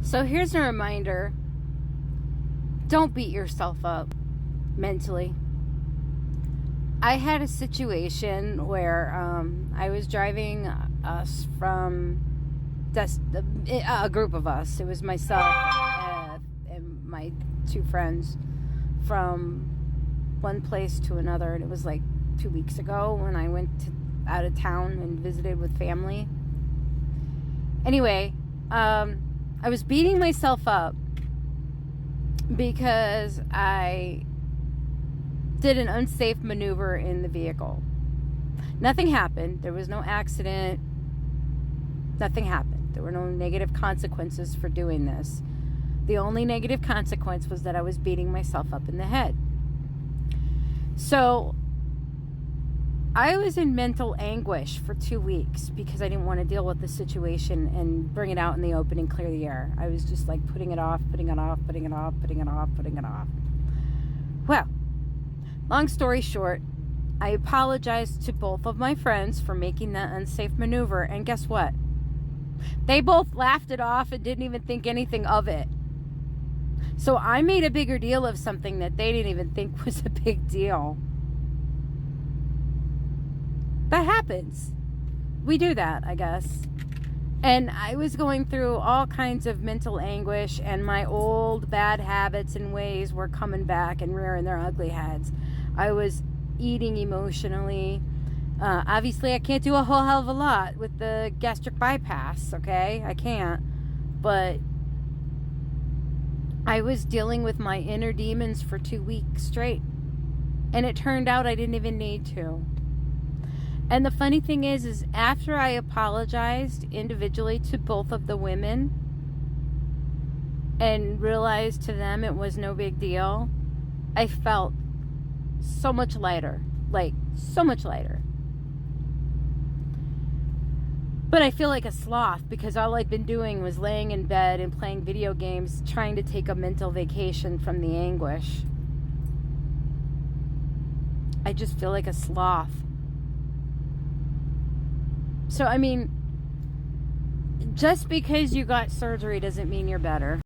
So here's a reminder. Don't beat yourself up mentally. I had a situation where I was driving us from a group of us. It was myself and my two friends from one place to another. And it was like 2 weeks ago when I went out of town and visited with family. Anyway, I was beating myself up because I did an unsafe maneuver in the vehicle. Nothing happened. There was no accident. Nothing happened. There were no negative consequences for doing this. The only negative consequence was that I was beating myself up in the head. So I was in mental anguish for 2 weeks because I didn't want to deal with the situation and bring it out in the open and clear the air. I was just like putting it off. Well, long story short, I apologized to both of my friends for making that unsafe maneuver, and guess what? They both laughed it off and didn't even think anything of it. So I made a bigger deal of something that they didn't even think was a big deal. That happens. We do that, I guess. And I was going through all kinds of mental anguish, and my old bad habits and ways were coming back and rearing their ugly heads. I was eating emotionally. Obviously, I can't do a whole hell of a lot with the gastric bypass, okay? I can't. But I was dealing with my inner demons for 2 weeks straight. And it turned out I didn't even need to. And the funny thing is after I apologized individually to both of the women and realized to them it was no big deal, I felt so much lighter. Like, so much lighter. But I feel like a sloth because all I'd been doing was laying in bed and playing video games, trying to take a mental vacation from the anguish. I just feel like a sloth. So, I mean, just because you got surgery doesn't mean you're better.